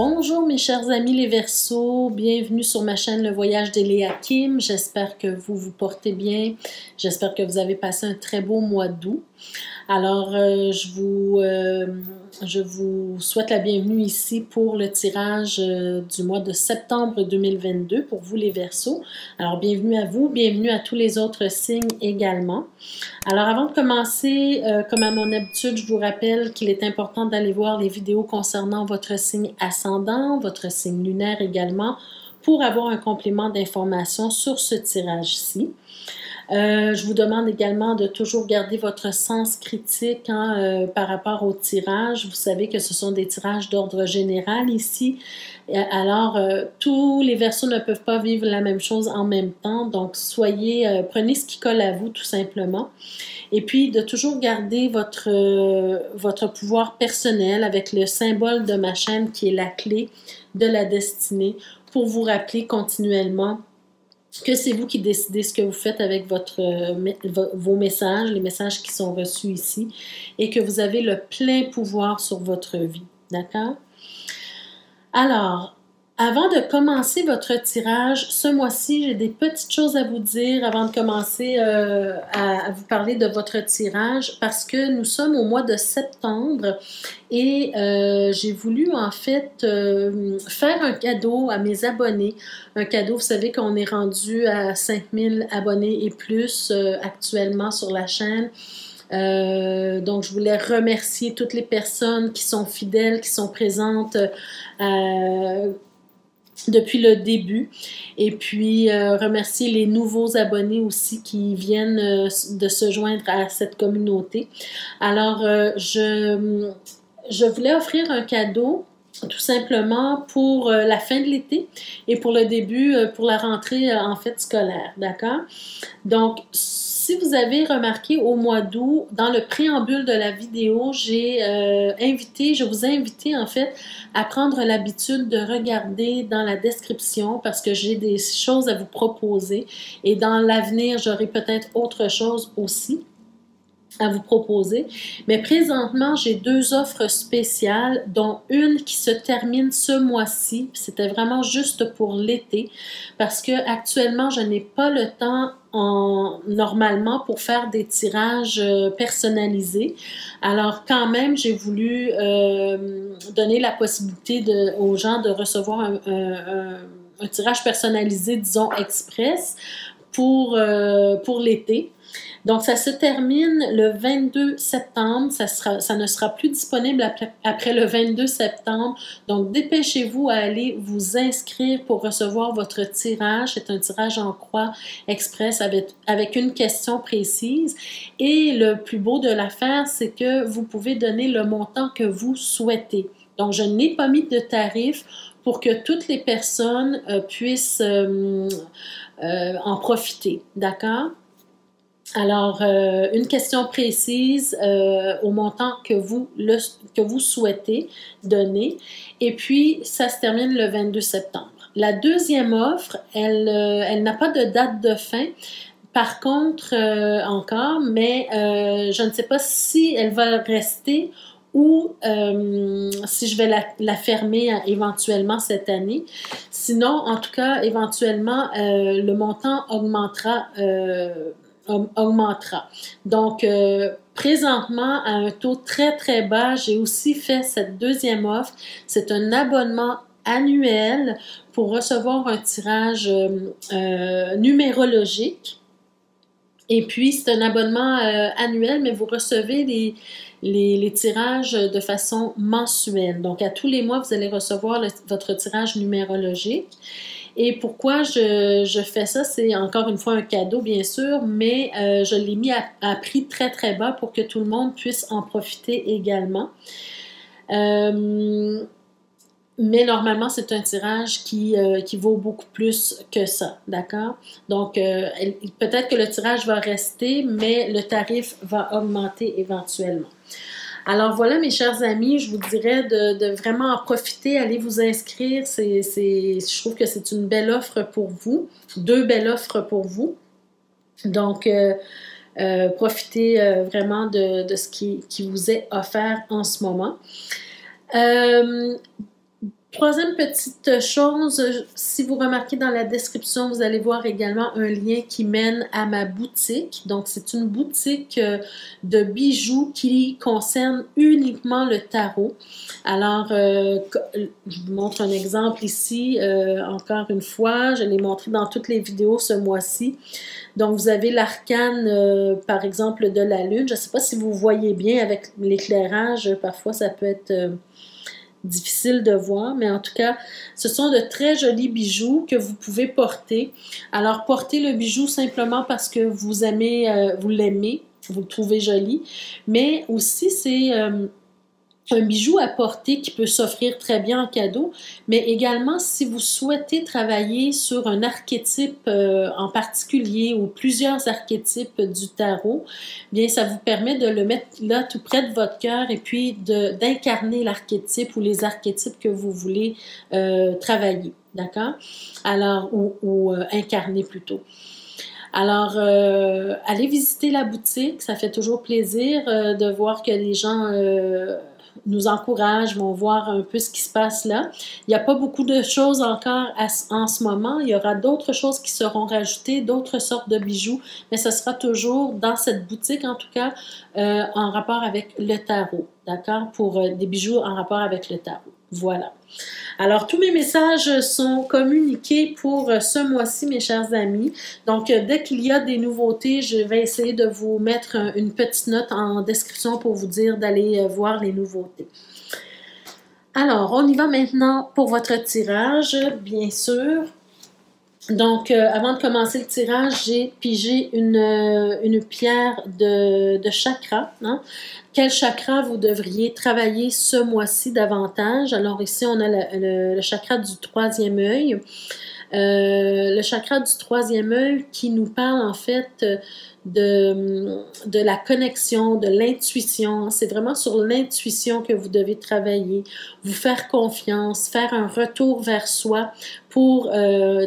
Bonjour mes chers amis les Verseaux, bienvenue sur ma chaîne Le Voyage d'Eléa Kim. J'espère que vous vous portez bien, j'espère que vous avez passé un très beau mois d'août. Alors, je vous souhaite la bienvenue ici pour le tirage du mois de septembre 2022 pour vous les Verseaux. Alors, bienvenue à vous, bienvenue à tous les autres signes également. Alors, avant de commencer, comme à mon habitude, je vous rappelle qu'il est important d'aller voir les vidéos concernant votre signe ascendant, votre signe lunaire également, pour avoir un complément d'information sur ce tirage-ci. Je vous demande également de toujours garder votre sens critique par rapport au tirage. Vous savez que ce sont des tirages d'ordre général ici. Alors, tous les Verseaux ne peuvent pas vivre la même chose en même temps. Donc, prenez ce qui colle à vous tout simplement. Et puis, de toujours garder votre pouvoir personnel avec le symbole de ma chaîne qui est la clé de la destinée pour vous rappeler continuellement que c'est vous qui décidez ce que vous faites avec vos messages, les messages qui sont reçus ici, et que vous avez le plein pouvoir sur votre vie. D'accord? Alors, avant de commencer votre tirage, ce mois-ci, j'ai des petites choses à vous dire avant de commencer à vous parler de votre tirage parce que nous sommes au mois de septembre et j'ai voulu en fait faire un cadeau à mes abonnés. Un cadeau, vous savez qu'on est rendu à 5000 abonnés et plus actuellement sur la chaîne. Donc, je voulais remercier toutes les personnes qui sont fidèles, qui sont présentes depuis le début et puis remercier les nouveaux abonnés aussi qui viennent de se joindre à cette communauté. Alors, je voulais offrir un cadeau tout simplement pour la fin de l'été et pour le début, pour la rentrée en fait scolaire, d'accord? Donc, si vous avez remarqué au mois d'août, dans le préambule de la vidéo, je vous ai invité en fait à prendre l'habitude de regarder dans la description parce que j'ai des choses à vous proposer et dans l'avenir, j'aurai peut-être autre chose aussi à vous proposer. Mais présentement, j'ai deux offres spéciales, dont une qui se termine ce mois-ci. C'était vraiment juste pour l'été parce que actuellement, je n'ai pas le temps normalement pour faire des tirages personnalisés. Alors quand même, j'ai voulu donner la possibilité aux gens de recevoir un tirage personnalisé, disons express, pour l'été. Donc, ça se termine le 22 septembre. Ça ne sera plus disponible après le 22 septembre. Donc, dépêchez-vous à aller vous inscrire pour recevoir votre tirage. C'est un tirage en croix express avec une question précise. Et le plus beau de l'affaire, c'est que vous pouvez donner le montant que vous souhaitez. Donc, je n'ai pas mis de tarif pour que toutes les personnes puissent en profiter. D'accord? Alors, une question précise au montant que vous souhaitez donner. Et puis, ça se termine le 22 septembre. La deuxième offre, elle n'a pas de date de fin. Par contre, encore, mais je ne sais pas si elle va rester ou si je vais la fermer éventuellement cette année. Sinon, en tout cas, éventuellement, le montant augmentera. Donc, présentement, à un taux très, très bas, j'ai aussi fait cette deuxième offre. C'est un abonnement annuel pour recevoir un tirage numérologique. Et puis, c'est un abonnement annuel, mais vous recevez les tirages de façon mensuelle. Donc, à tous les mois, vous allez recevoir votre tirage numérologique. Et pourquoi je fais ça, c'est encore une fois un cadeau, bien sûr, mais je l'ai mis à prix très, très bas pour que tout le monde puisse en profiter également. Mais normalement, c'est un tirage qui vaut beaucoup plus que ça, d'accord? Donc, peut-être que le tirage va rester, mais le tarif va augmenter éventuellement. Alors voilà, mes chers amis, je vous dirais de vraiment en profiter, allez vous inscrire. Je trouve que c'est une belle offre pour vous, deux belles offres pour vous. Donc, profitez vraiment de ce qui vous est offert en ce moment. Troisième petite chose, si vous remarquez dans la description, vous allez voir également un lien qui mène à ma boutique. Donc, c'est une boutique de bijoux qui concerne uniquement le tarot. Alors, je vous montre un exemple ici, encore une fois, je l'ai montré dans toutes les vidéos ce mois-ci. Donc, vous avez l'arcane, par exemple, de la lune. Je ne sais pas si vous voyez bien avec l'éclairage, parfois ça peut être difficile de voir, mais en tout cas, ce sont de très jolis bijoux que vous pouvez porter. Alors, portez le bijou simplement parce que vous aimez, vous l'aimez, vous le trouvez joli, mais aussi c'est un bijou à porter qui peut s'offrir très bien en cadeau, mais également si vous souhaitez travailler sur un archétype en particulier ou plusieurs archétypes du tarot, bien ça vous permet de le mettre là tout près de votre cœur et puis d'incarner l'archétype ou les archétypes que vous voulez travailler, d'accord? Alors, ou incarner plutôt. Alors, allez visiter la boutique, ça fait toujours plaisir de voir que les gens nous encouragent, vont voir un peu ce qui se passe là. Il n'y a pas beaucoup de choses encore en ce moment. Il y aura d'autres choses qui seront rajoutées, d'autres sortes de bijoux, mais ce sera toujours dans cette boutique, en tout cas, en rapport avec le tarot, d'accord? Pour des bijoux en rapport avec le tarot. Voilà. Alors, tous mes messages sont communiqués pour ce mois-ci, mes chers amis. Donc, dès qu'il y a des nouveautés, je vais essayer de vous mettre une petite note en description pour vous dire d'aller voir les nouveautés. Alors, on y va maintenant pour votre tirage, bien sûr. Donc, avant de commencer le tirage, j'ai pigé une pierre de chakra. Hein? Quel chakra vous devriez travailler ce mois-ci davantage? Alors ici, on a le chakra du troisième œil. Le chakra du troisième œil qui nous parle en fait de la connexion, de l'intuition. C'est vraiment sur l'intuition que vous devez travailler, vous faire confiance, faire un retour vers soi pour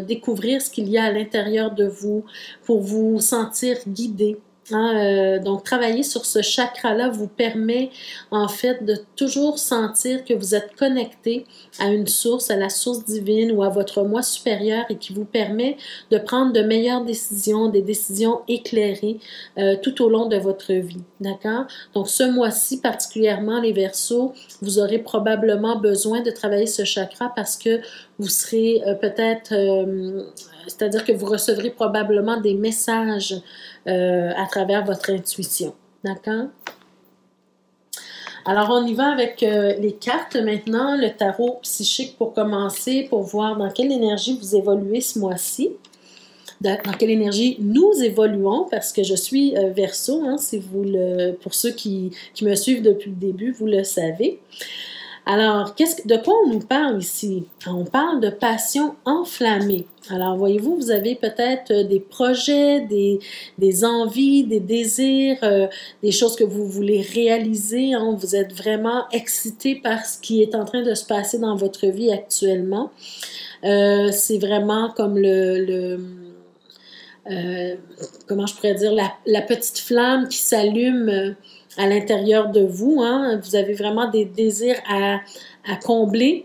découvrir ce qu'il y a à l'intérieur de vous, pour vous sentir guidé. Hein, donc, travailler sur ce chakra-là vous permet en fait de toujours sentir que vous êtes connecté à une source, à la source divine ou à votre moi supérieur et qui vous permet de prendre de meilleures décisions, des décisions éclairées tout au long de votre vie. D'accord? Donc, ce mois-ci, particulièrement les Verseaux, vous aurez probablement besoin de travailler ce chakra parce que vous serez peut-être, c'est-à-dire que vous recevrez probablement des messages à travers votre intuition. D'accord? Alors, on y va avec les cartes maintenant, le tarot psychique pour commencer, pour voir dans quelle énergie vous évoluez ce mois-ci. Dans quelle énergie nous évoluons, parce que je suis Verseau, hein, si vous pour ceux qui me suivent depuis le début, vous le savez. Alors, de quoi on nous parle ici? On parle de passion enflammée. Alors, voyez-vous, vous avez peut-être des projets, des envies, des désirs, des choses que vous voulez réaliser. Hein. Vous êtes vraiment excité par ce qui est en train de se passer dans votre vie actuellement. C'est vraiment comme comment je pourrais dire, la petite flamme qui s'allume à l'intérieur de vous. Hein. Vous avez vraiment des désirs à combler.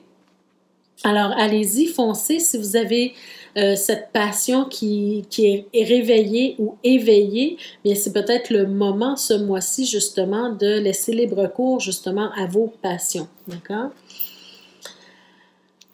Alors, allez-y, foncez si vous avez cette passion qui est réveillée ou éveillée. Bien, c'est peut-être le moment ce mois-ci, justement, de laisser libre cours, justement, à vos passions. D'accord?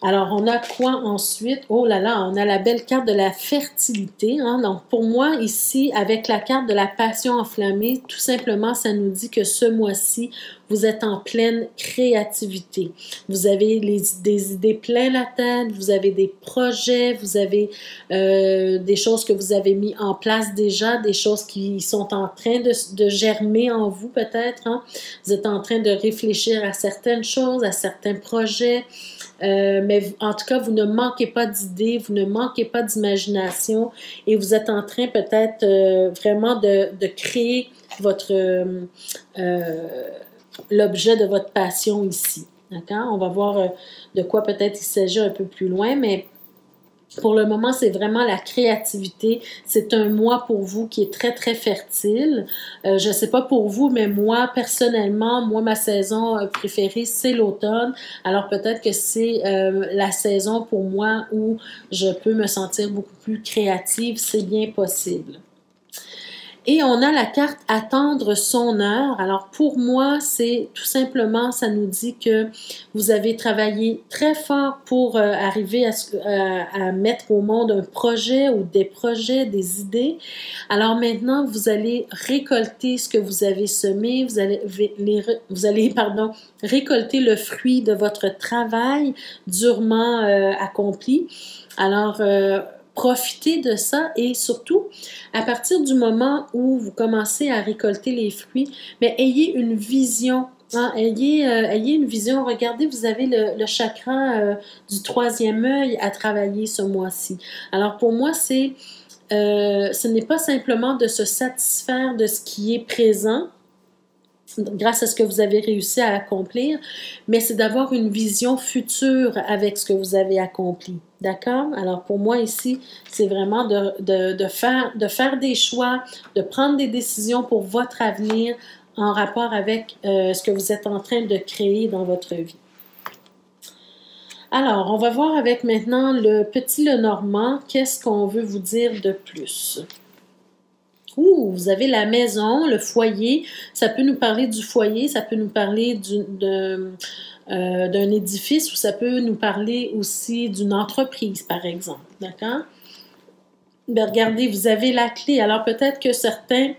Alors, on a quoi ensuite? Oh là là, on a la belle carte de la fertilité. Hein? Donc, pour moi, ici, avec la carte de la passion enflammée, tout simplement, ça nous dit que ce mois-ci, vous êtes en pleine créativité. Vous avez des idées plein la tête, vous avez des projets, vous avez des choses que vous avez mis en place déjà, des choses qui sont en train de germer en vous peut-être. Hein? Vous êtes en train de réfléchir à certaines choses, à certains projets. Mais en tout cas, vous ne manquez pas d'idées, vous ne manquez pas d'imagination et vous êtes en train peut-être vraiment de créer l'objet de votre passion ici. D'accord? On va voir de quoi peut-être il s'agit un peu plus loin, mais Pour le moment, c'est vraiment la créativité. C'est un mois pour vous qui est très, très fertile. Je ne sais pas pour vous, mais moi, personnellement, ma saison préférée, c'est l'automne. Alors peut-être que c'est la saison pour moi où je peux me sentir beaucoup plus créative. C'est bien possible. Et on a la carte attendre son heure. Alors pour moi, c'est tout simplement, ça nous dit que vous avez travaillé très fort pour arriver à mettre au monde un projet ou des projets, des idées. Alors maintenant, vous allez récolter ce que vous avez semé, vous allez récolter le fruit de votre travail durement accompli. Alors, profitez de ça et surtout, à partir du moment où vous commencez à récolter les fruits, mais ayez une vision. Hein, ayez une vision. Regardez, vous avez le chakra du troisième œil à travailler ce mois-ci. Alors pour moi, ce n'est pas simplement de se satisfaire de ce qui est présent, grâce à ce que vous avez réussi à accomplir, mais c'est d'avoir une vision future avec ce que vous avez accompli. D'accord? Alors pour moi ici, c'est vraiment de faire des choix, de prendre des décisions pour votre avenir en rapport avec ce que vous êtes en train de créer dans votre vie. Alors, on va voir avec maintenant le petit Lenormand, qu'est-ce qu'on veut vous dire de plus? Ouh, vous avez la maison, le foyer. Ça peut nous parler du foyer, ça peut nous parler d'un édifice ou ça peut nous parler aussi d'une entreprise, par exemple. D'accord? Ben, regardez, vous avez la clé. Alors peut-être que certains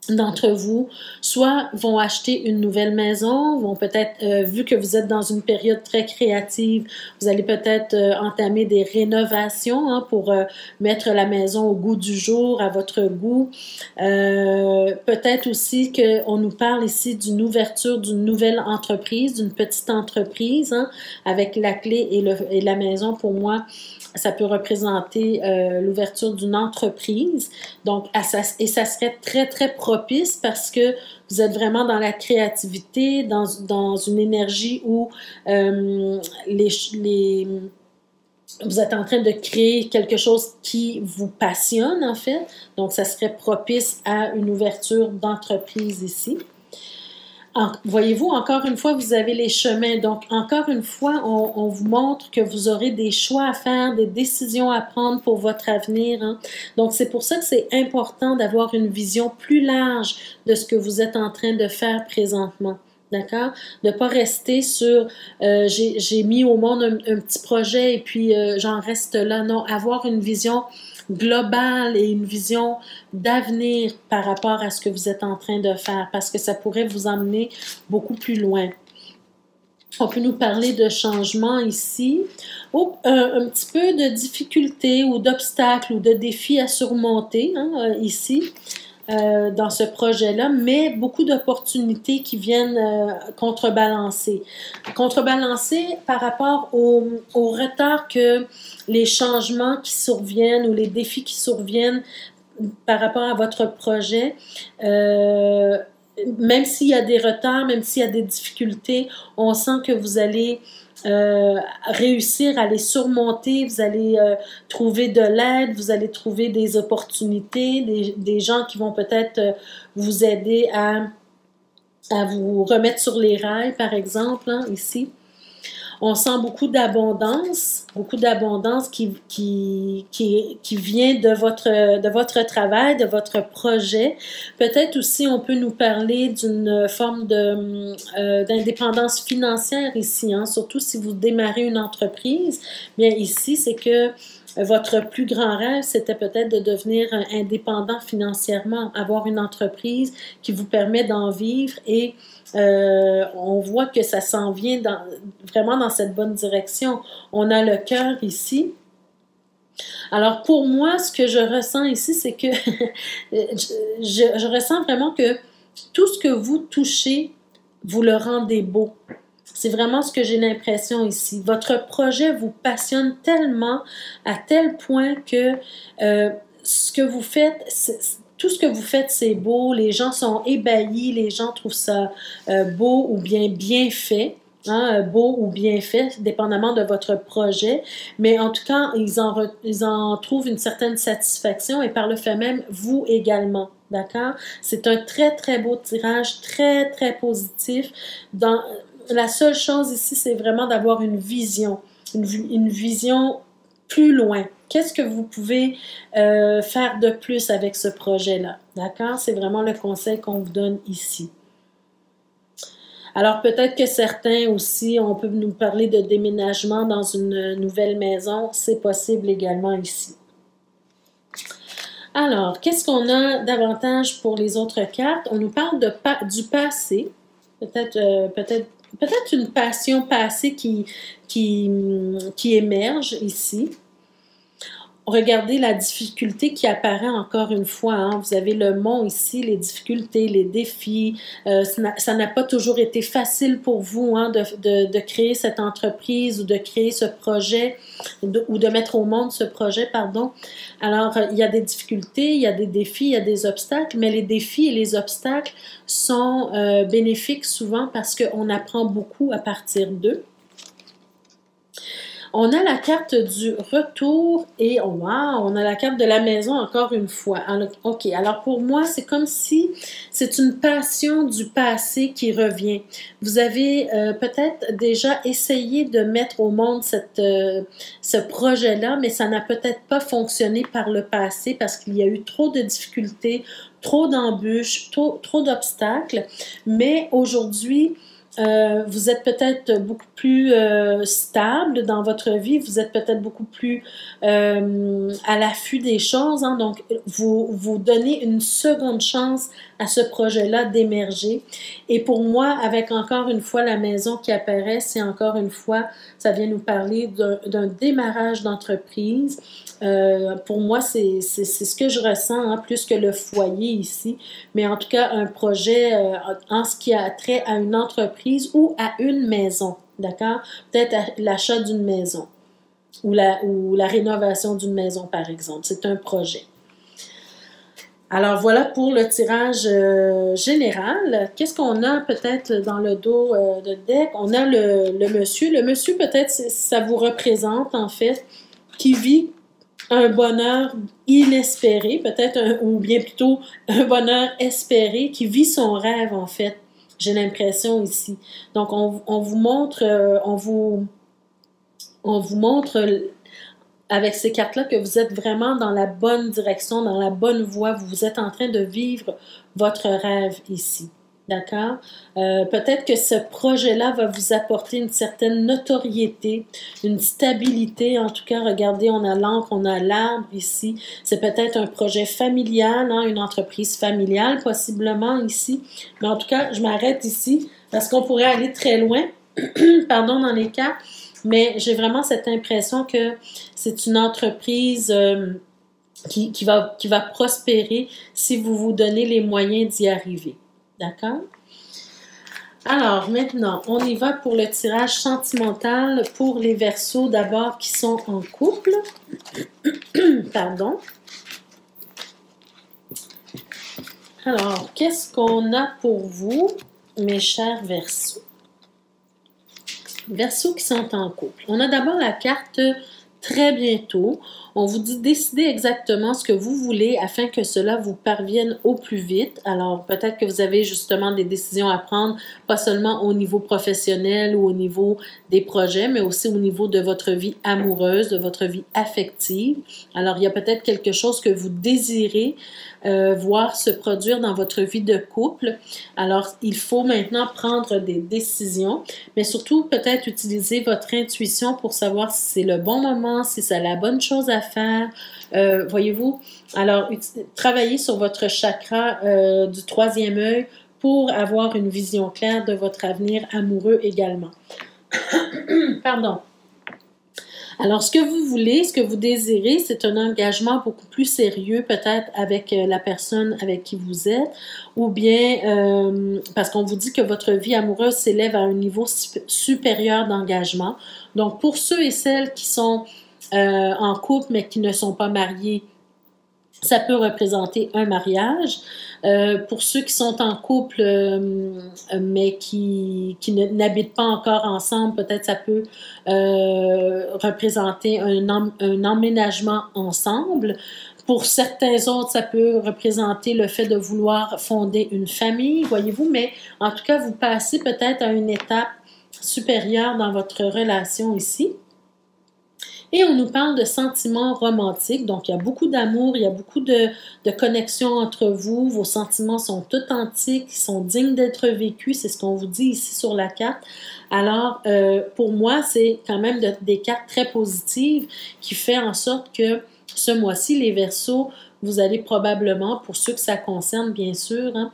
d'entre vous, soit vont acheter une nouvelle maison, vont peut-être, vu que vous êtes dans une période très créative, vous allez peut-être entamer des rénovations pour mettre la maison au goût du jour, à votre goût. Peut-être aussi qu'on nous parle ici d'une ouverture d'une nouvelle entreprise, d'une petite entreprise, avec la clé et la maison, pour moi, ça peut représenter l'ouverture d'une entreprise. Donc, et ça serait très, très propice parce que vous êtes vraiment dans la créativité, dans une énergie où vous êtes en train de créer quelque chose qui vous passionne, en fait. Donc, ça serait propice à une ouverture d'entreprise ici. Voyez-vous, encore une fois, vous avez les chemins. Donc, encore une fois, on vous montre que vous aurez des choix à faire, des décisions à prendre pour votre avenir. Donc, c'est pour ça que c'est important d'avoir une vision plus large de ce que vous êtes en train de faire présentement. D'accord? De ne pas rester sur j'ai mis au monde un petit projet et puis j'en reste là. Non, avoir une vision globale et une vision d'avenir par rapport à ce que vous êtes en train de faire, parce que ça pourrait vous emmener beaucoup plus loin. On peut nous parler de changement ici, un petit peu de difficultés ou d'obstacles ou de défis à surmonter ici. Dans ce projet-là, mais beaucoup d'opportunités qui viennent contrebalancer. Contrebalancer par rapport au retard que les changements qui surviennent ou les défis qui surviennent par rapport à votre projet, même s'il y a des retards, même s'il y a des difficultés, on sent que vous allez réussir à les surmonter, vous allez trouver de l'aide, vous allez trouver des opportunités, des gens qui vont peut-être vous aider à vous remettre sur les rails, par exemple, ici. On sent beaucoup d'abondance qui vient de votre travail, de votre projet. Peut-être aussi, on peut nous parler d'une forme d'indépendance financière ici, surtout si vous démarrez une entreprise. Bien ici, c'est que votre plus grand rêve, c'était peut-être de devenir indépendant financièrement, avoir une entreprise qui vous permet d'en vivre et on voit que ça s'en vient vraiment dans cette bonne direction. On a le cœur ici. Alors pour moi, ce que je ressens ici, c'est que je ressens vraiment que tout ce que vous touchez, vous le rendez beau. C'est vraiment ce que j'ai l'impression ici. Votre projet vous passionne tellement, à tel point que ce que vous faites, tout ce que vous faites, c'est beau. Les gens sont ébahis, les gens trouvent ça beau ou bien fait. hein, beau ou bien fait, dépendamment de votre projet. Mais en tout cas, ils en trouvent une certaine satisfaction et par le fait même, vous également. D'accord? C'est un très, très beau tirage, très, très positif. La seule chose ici, c'est vraiment d'avoir une vision, une vision plus loin. Qu'est-ce que vous pouvez faire de plus avec ce projet-là? D'accord? C'est vraiment le conseil qu'on vous donne ici. Alors peut-être que certains aussi, on peut nous parler de déménagement dans une nouvelle maison, c'est possible également ici. Alors, qu'est-ce qu'on a davantage pour les autres cartes? On nous parle du passé, peut-être une passion passée qui émerge ici. Regardez la difficulté qui apparaît encore une fois. Hein. Vous avez le mont ici, les difficultés, les défis. Ça n'a pas toujours été facile pour vous hein, de créer cette entreprise ou de créer ce projet ou de mettre au monde ce projet, pardon. Alors, il y a des difficultés, il y a des défis, il y a des obstacles, mais les défis et les obstacles sont bénéfiques souvent parce qu'on apprend beaucoup à partir d'eux. On a la carte du retour et oh, wow, on a la carte de la maison encore une fois. Alors, OK, alors pour moi, c'est comme si c'est une passion du passé qui revient. Vous avez peut-être déjà essayé de mettre au monde ce projet-là, mais ça n'a peut-être pas fonctionné par le passé parce qu'il y a eu trop de difficultés, trop d'embûches, trop d'obstacles. Mais aujourd'hui, vous êtes peut-être beaucoup plus stable dans votre vie, vous êtes peut-être beaucoup plus à l'affût des choses, hein, donc vous donnez une seconde chance à ce projet-là d'émerger. Et pour moi, avec encore une fois la maison qui apparaît, c'est encore une fois, ça vient nous parler d'un démarrage d'entreprise. Pour moi, c'est ce que je ressens, hein, plus que le foyer ici, mais en tout cas un projet en ce qui a trait à une entreprise ou à une maison, d'accord? Peut-être l'achat d'une maison ou la rénovation d'une maison, par exemple. C'est un projet. Alors voilà pour le tirage général. Qu'est-ce qu'on a peut-être dans le dos de deck? On a le monsieur. Le monsieur, peut-être, ça vous représente en fait, qui vit un bonheur inespéré, peut-être, ou bien plutôt un bonheur espéré, qui vit son rêve en fait. J'ai l'impression ici. Donc on vous montre, on vous montre avec ces cartes-là que vous êtes vraiment dans la bonne direction, dans la bonne voie. Vous êtes en train de vivre votre rêve ici. D'accord? Peut-être que ce projet-là va vous apporter une certaine notoriété, une stabilité. En tout cas, regardez, on a l'encre, on a l'arbre ici. C'est peut-être un projet familial, hein, une entreprise familiale possiblement ici. Mais en tout cas, je m'arrête ici parce qu'on pourrait aller très loin, pardon, dans les cas. Mais j'ai vraiment cette impression que c'est une entreprise qui va prospérer si vous vous donnez les moyens d'y arriver. D'accord? Alors, maintenant, on y va pour le tirage sentimental pour les Verseaux d'abord qui sont en couple. Pardon. Alors, qu'est-ce qu'on a pour vous, mes chers Verseaux? Verseaux qui sont en couple. On a d'abord la carte très bientôt. On vous dit décider exactement ce que vous voulez afin que cela vous parvienne au plus vite. Alors, peut-être que vous avez justement des décisions à prendre, pas seulement au niveau professionnel ou au niveau des projets, mais aussi au niveau de votre vie amoureuse, de votre vie affective. Alors, il y a peut-être quelque chose que vous désirez voir se produire dans votre vie de couple. Alors, il faut maintenant prendre des décisions, mais surtout peut-être utiliser votre intuition pour savoir si c'est le bon moment, si c'est la bonne chose à faire. Voyez-vous? Alors, travaillez sur votre chakra du troisième œil pour avoir une vision claire de votre avenir amoureux également. Pardon. Alors, ce que vous voulez, ce que vous désirez, c'est un engagement beaucoup plus sérieux, peut-être avec la personne avec qui vous êtes, ou bien parce qu'on vous dit que votre vie amoureuse s'élève à un niveau supérieur d'engagement. Donc, pour ceux et celles qui sont en couple, mais qui ne sont pas mariés, Ça peut représenter un mariage. Pour ceux qui sont en couple, mais qui n'habitent pas encore ensemble, peut-être ça peut représenter un emménagement ensemble. Pour certains autres, ça peut représenter le fait de vouloir fonder une famille, voyez-vous, mais en tout cas, vous passez peut-être à une étape supérieure dans votre relation ici. Et on nous parle de sentiments romantiques, donc il y a beaucoup d'amour, il y a beaucoup de connexion entre vous, vos sentiments sont authentiques, ils sont dignes d'être vécus, c'est ce qu'on vous dit ici sur la carte. Alors, pour moi, c'est quand même des cartes très positives qui fait en sorte que ce mois-ci, les Verseaux, vous allez probablement, pour ceux que ça concerne bien sûr, hein,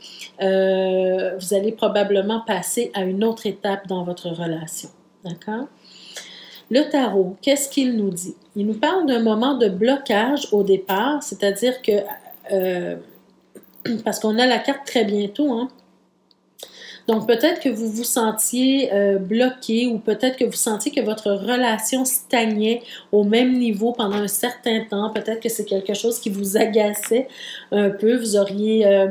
vous allez probablement passer à une autre étape dans votre relation, d'accord? Le tarot, qu'est-ce qu'il nous dit? Il nous parle d'un moment de blocage au départ, c'est-à-dire que, parce qu'on a la carte très bientôt, hein? Donc, peut-être que vous vous sentiez bloqué ou peut-être que vous sentiez que votre relation stagnait au même niveau pendant un certain temps. Peut-être que c'est quelque chose qui vous agaçait un peu. Vous auriez...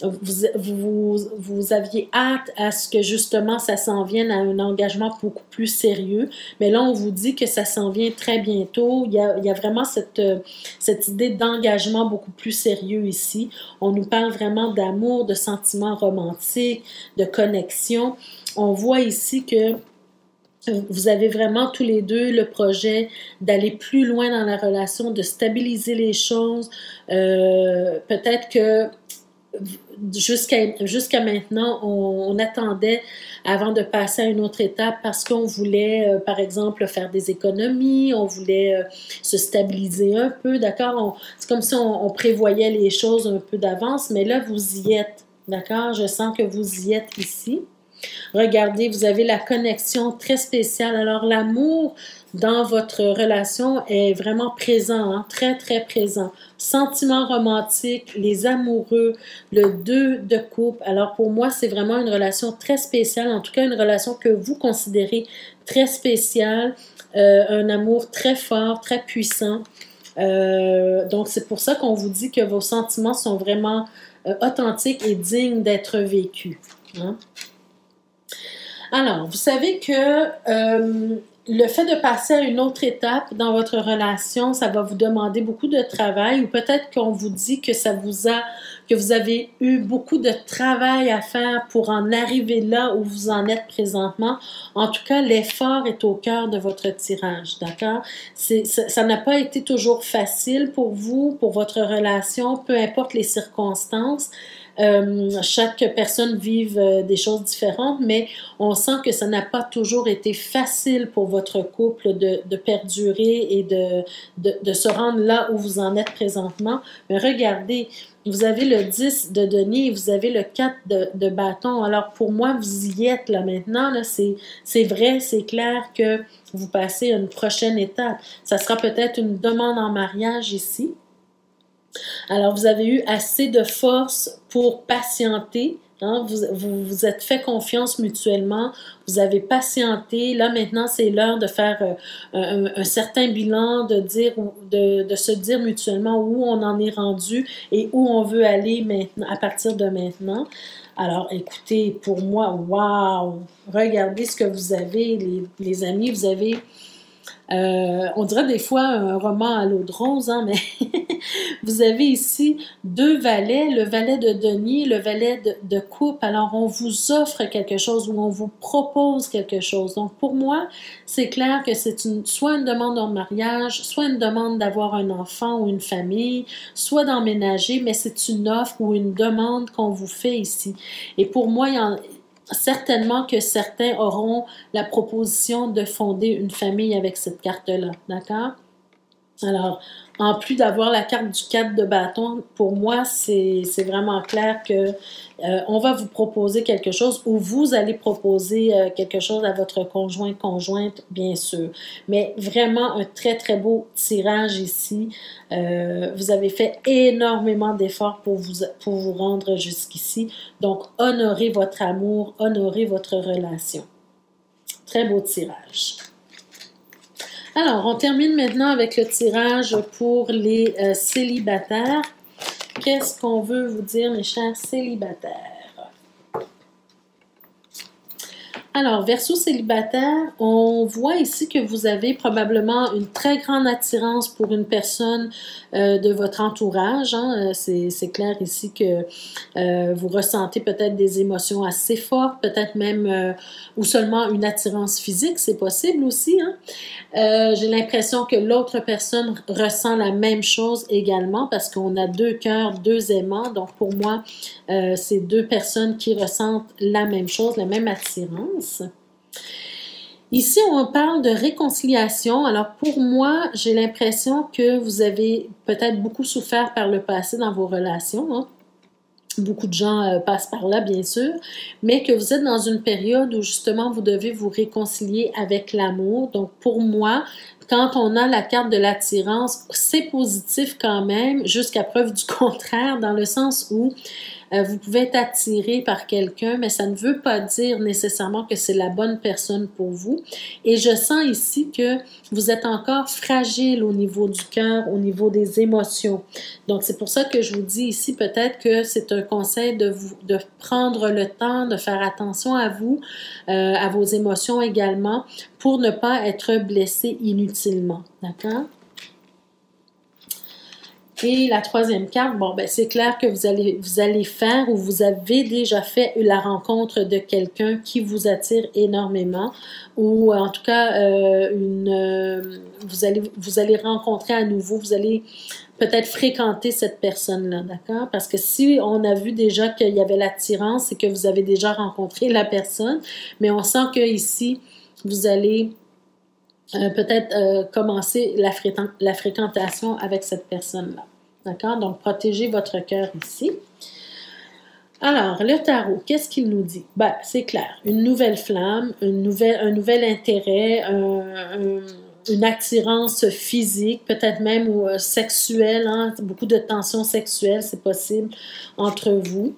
vous aviez hâte à ce que justement ça s'en vienne à un engagement beaucoup plus sérieux, mais là on vous dit que ça s'en vient très bientôt. Il y a vraiment cette idée d'engagement beaucoup plus sérieux ici. On nous parle vraiment d'amour, de sentiments romantiques, de connexion. On voit ici que vous avez vraiment tous les deux le projet d'aller plus loin dans la relation, de stabiliser les choses. Peut-être que jusqu'à maintenant, on attendait avant de passer à une autre étape parce qu'on voulait, par exemple, faire des économies, on voulait se stabiliser un peu, d'accord? C'est comme si on prévoyait les choses un peu d'avance, mais là, vous y êtes, d'accord? Je sens que vous y êtes ici. Regardez, vous avez la connexion très spéciale. Alors, l'amour dans votre relation est vraiment présent, hein, très, très présent. Sentiments romantiques, les amoureux, le 2 de coupe. Alors, pour moi, c'est vraiment une relation très spéciale, en tout cas, une relation que vous considérez très spéciale, un amour très fort, très puissant. Donc, c'est pour ça qu'on vous dit que vos sentiments sont vraiment authentiques et dignes d'être vécus, hein? Alors, vous savez que le fait de passer à une autre étape dans votre relation, ça va vous demander beaucoup de travail ou peut-être qu'on vous dit que que vous avez eu beaucoup de travail à faire pour en arriver là où vous en êtes présentement. En tout cas, l'effort est au cœur de votre tirage, d'accord? Ça n'a pas été toujours facile pour vous, pour votre relation, peu importe les circonstances. Chaque personne vive des choses différentes, mais on sent que ça n'a pas toujours été facile pour votre couple de perdurer et de se rendre là où vous en êtes présentement. Mais regardez, vous avez le 10 de denier et vous avez le 4 de bâton. Alors pour moi, vous y êtes là maintenant. Là, c'est vrai, c'est clair que vous passez à une prochaine étape. Ça sera peut-être une demande en mariage ici. Alors, vous avez eu assez de force pour patienter. Hein? Vous êtes fait confiance mutuellement. Vous avez patienté. Là, maintenant, c'est l'heure de faire un certain bilan, de se dire mutuellement où on en est rendu et où on veut aller maintenant, à partir de maintenant. Alors, écoutez, pour moi, waouh! Regardez ce que vous avez, les amis. Vous avez... on dirait des fois un roman à l'eau de rose, hein, mais vous avez ici 2 valets, le valet de denier, le valet de coupe. Alors, on vous offre quelque chose ou on vous propose quelque chose. Donc, pour moi, c'est clair que c'est soit une demande en mariage, soit une demande d'avoir un enfant ou une famille, soit d'emménager, mais c'est une offre ou une demande qu'on vous fait ici. Et pour moi, certainement que certains auront la proposition de fonder une famille avec cette carte-là, d'accord? Alors, en plus d'avoir la carte du 4 de bâton, pour moi, c'est vraiment clair que on va vous proposer quelque chose ou vous allez proposer quelque chose à votre conjointe, bien sûr. Mais vraiment un très, très beau tirage ici. Vous avez fait énormément d'efforts pour vous rendre jusqu'ici. Donc, honorez votre amour, honorez votre relation. Très beau tirage. Alors, on termine maintenant avec le tirage pour les célibataires. Qu'est-ce qu'on veut vous dire, mes chers célibataires? Alors, Verseau célibataire, on voit ici que vous avez probablement une très grande attirance pour une personne de votre entourage. Hein. C'est clair ici que vous ressentez peut-être des émotions assez fortes, peut-être même ou seulement une attirance physique, c'est possible aussi. Hein. J'ai l'impression que l'autre personne ressent la même chose également parce qu'on a deux cœurs, deux aimants. Donc, pour moi, c'est deux personnes qui ressentent la même chose, la même attirance. Ici, on parle de réconciliation. Alors, pour moi, j'ai l'impression que vous avez peut-être beaucoup souffert par le passé dans vos relations. Hein. Beaucoup de gens passent par là, bien sûr, mais que vous êtes dans une période où justement vous devez vous réconcilier avec l'amour. Donc, pour moi, quand on a la carte de l'attirance, c'est positif quand même, jusqu'à preuve du contraire, dans le sens où vous pouvez être attiré par quelqu'un, mais ça ne veut pas dire nécessairement que c'est la bonne personne pour vous. Et je sens ici que vous êtes encore fragile au niveau du cœur, au niveau des émotions. Donc, c'est pour ça que je vous dis ici peut-être que c'est un conseil de prendre le temps, de faire attention à vous, à vos émotions également, pour ne pas être blessé inutilement. D'accord? Et la troisième carte, bon, ben c'est clair que vous allez faire ou vous avez déjà fait la rencontre de quelqu'un qui vous attire énormément ou en tout cas, vous allez rencontrer à nouveau, vous allez peut-être fréquenter cette personne-là, d'accord? Parce que si on a vu déjà qu'il y avait l'attirance, c'est que vous avez déjà rencontré la personne, mais on sent que ici, vous allez peut-être commencer la fréquentation avec cette personne-là. D'accord? Donc, protégez votre cœur ici. Alors, le tarot, qu'est-ce qu'il nous dit? Ben, c'est clair. Une nouvelle flamme, un nouvel intérêt, une attirance physique, peut-être même ou sexuelle, hein? Beaucoup de tensions sexuelles, c'est possible, entre vous.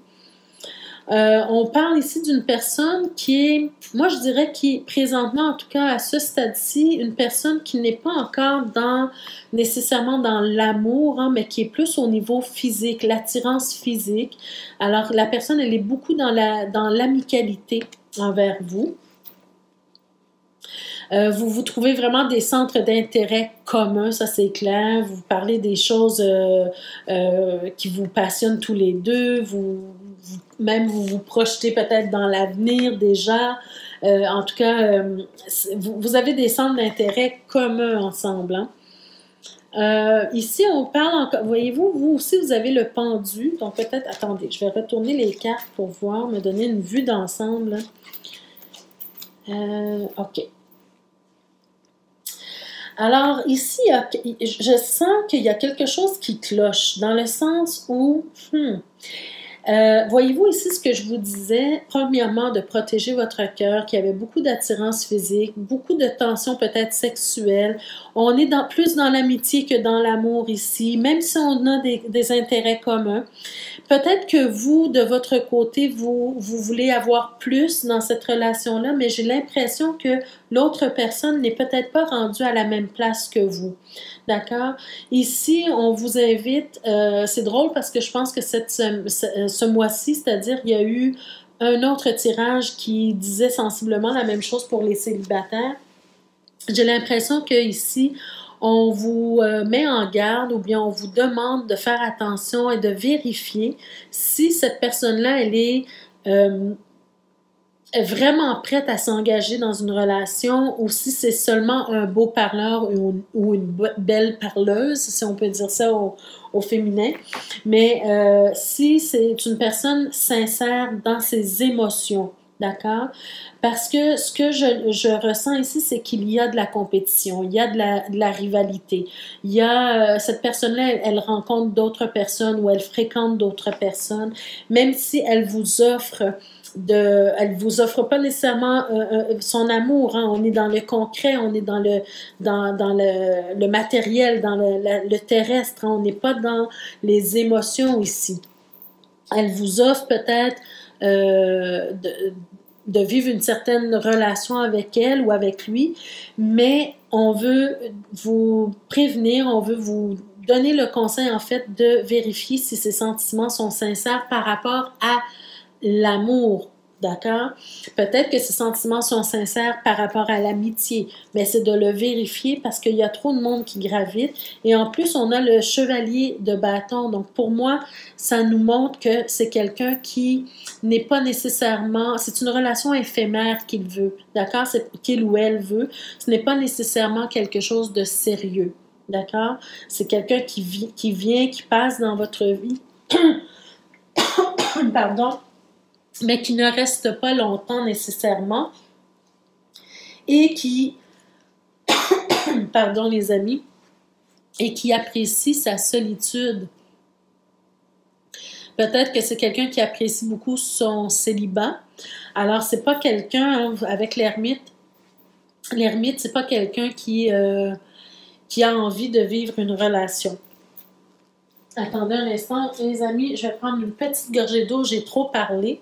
On parle ici d'une personne qui est, moi je dirais qui est présentement, en tout cas à ce stade-ci, une personne qui n'est pas encore nécessairement dans l'amour, hein, mais qui est plus au niveau physique, l'attirance physique. Alors la personne, elle est beaucoup dans l'amicalité envers vous. Vous trouvez vraiment des centres d'intérêt communs, ça c'est clair. Vous parlez des choses qui vous passionnent tous les deux. Même vous projetez peut-être dans l'avenir déjà. En tout cas, vous avez des centres d'intérêt communs ensemble. Hein. Ici, on parle encore. Voyez-vous, vous aussi, vous avez le pendu. Donc peut-être, attendez, je vais retourner les cartes pour voir, me donner une vue d'ensemble. OK. Alors, ici, je sens qu'il y a quelque chose qui cloche, dans le sens où, voyez-vous ici ce que je vous disais, premièrement, de protéger votre cœur, qu'il y avait beaucoup d'attirance physique, beaucoup de tensions peut-être sexuelles. On est plus dans l'amitié que dans l'amour ici, même si on a des intérêts communs. Peut-être que vous, de votre côté, vous voulez avoir plus dans cette relation-là, mais j'ai l'impression que l'autre personne n'est peut-être pas rendue à la même place que vous. D'accord? Ici, on vous invite, c'est drôle parce que je pense que ce mois-ci, c'est-à-dire il y a eu un autre tirage qui disait sensiblement la même chose pour les célibataires. J'ai l'impression qu'ici, on vous met en garde ou bien on vous demande de faire attention et de vérifier si cette personne-là, elle est vraiment prête à s'engager dans une relation ou si c'est seulement un beau parleur ou une belle parleuse, si on peut dire ça au féminin. Mais si c'est une personne sincère dans ses émotions, d'accord? Parce que ce que je ressens ici, c'est qu'il y a de la compétition, il y a de la rivalité. Il y a cette personne-là, elle rencontre d'autres personnes ou elle fréquente d'autres personnes, même si elle vous offre elle vous offre pas nécessairement son amour, hein. On est dans le concret, on est dans le matériel, dans le terrestre, hein. On n'est pas dans les émotions ici. Elle vous offre peut-être de vivre une certaine relation avec elle ou avec lui, mais on veut vous prévenir, on veut vous donner le conseil en fait de vérifier si ces sentiments sont sincères par rapport à l'amour. D'accord? Peut-être que ces sentiments sont sincères par rapport à l'amitié, mais c'est de le vérifier parce qu'il y a trop de monde qui gravite. Et en plus, on a le chevalier de bâton. Donc, pour moi, ça nous montre que c'est quelqu'un qui n'est pas nécessairement... C'est une relation éphémère qu'il veut. D'accord? C'est qu'il ou elle veut. Ce n'est pas nécessairement quelque chose de sérieux. D'accord? C'est quelqu'un qui vient, qui passe dans votre vie. Pardon. Mais qui ne reste pas longtemps nécessairement et qui, pardon les amis, et qui apprécie sa solitude. Peut-être que c'est quelqu'un qui apprécie beaucoup son célibat. Alors, c'est pas quelqu'un, avec l'ermite, c'est pas quelqu'un qui a envie de vivre une relation. Attendez un instant, les amis, je vais prendre une petite gorgée d'eau, j'ai trop parlé.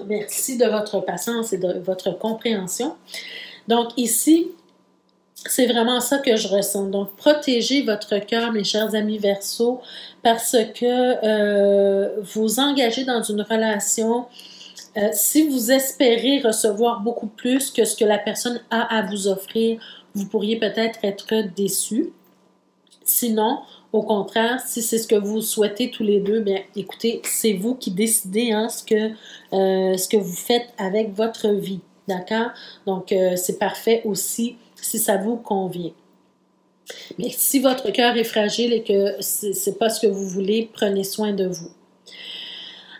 Merci de votre patience et de votre compréhension. Donc ici, c'est vraiment ça que je ressens. Donc, protégez votre cœur, mes chers amis Verseau, parce que vous engagez dans une relation. Si vous espérez recevoir beaucoup plus que ce que la personne a à vous offrir, vous pourriez peut-être être déçu. Sinon, au contraire, si c'est ce que vous souhaitez tous les deux, bien, écoutez, c'est vous qui décidez hein, ce que vous faites avec votre vie. D'accord? Donc, c'est parfait aussi si ça vous convient. Mais si votre cœur est fragile et que c'est pas ce que vous voulez, prenez soin de vous.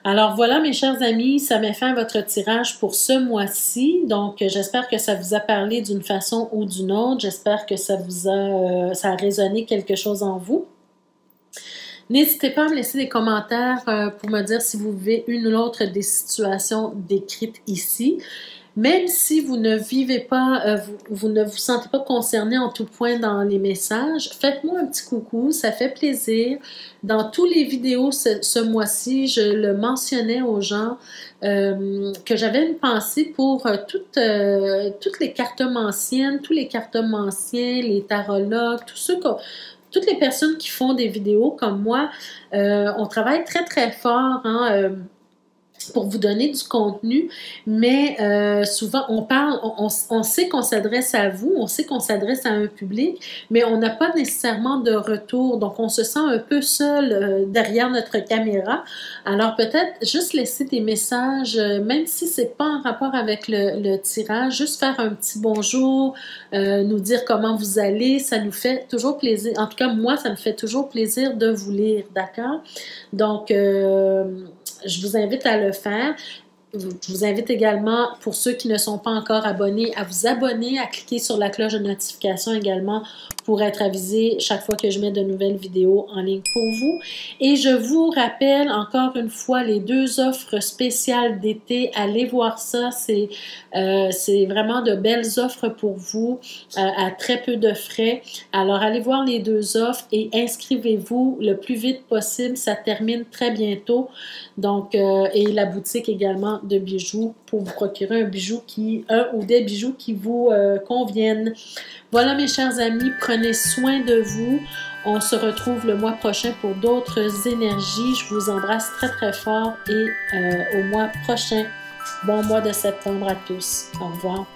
Alors voilà mes chers amis, ça met fin à votre tirage pour ce mois-ci. Donc j'espère que ça vous a parlé d'une façon ou d'une autre. J'espère que ça a résonné quelque chose en vous. N'hésitez pas à me laisser des commentaires pour me dire si vous vivez une ou l'autre des situations décrites ici. Même si vous ne vivez pas, vous ne vous sentez pas concerné en tout point dans les messages, faites-moi un petit coucou, ça fait plaisir. Dans tous les vidéos ce mois-ci, je le mentionnais aux gens que j'avais une pensée pour toutes les cartomanciennes, tous les cartomanciens, les tarologues, toutes les personnes qui font des vidéos comme moi. On travaille très très fort, hein, pour vous donner du contenu, mais souvent on sait qu'on s'adresse à vous, on sait qu'on s'adresse à un public, mais on n'a pas nécessairement de retour, donc on se sent un peu seul derrière notre caméra. Alors peut-être juste laisser des messages, même si c'est pas en rapport avec le tirage, juste faire un petit bonjour, nous dire comment vous allez, ça nous fait toujours plaisir. En tout cas, moi, ça me fait toujours plaisir de vous lire, d'accord? Donc, je vous invite à le faire. Je vous invite également, pour ceux qui ne sont pas encore abonnés, à vous abonner, à cliquer sur la cloche de notification également pour être avisé chaque fois que je mets de nouvelles vidéos en ligne pour vous. Et je vous rappelle encore une fois les 2 offres spéciales d'été. Allez voir ça, c'est vraiment de belles offres pour vous à très peu de frais. Alors allez voir les 2 offres et inscrivez-vous le plus vite possible. Ça termine très bientôt. Donc, et la boutique également de bijoux pour vous procurer un ou des bijoux qui vous conviennent. Voilà mes chers amis, prenez soin de vous. On se retrouve le mois prochain pour d'autres énergies. Je vous embrasse très très fort et au mois prochain. Bon mois de septembre à tous. Au revoir.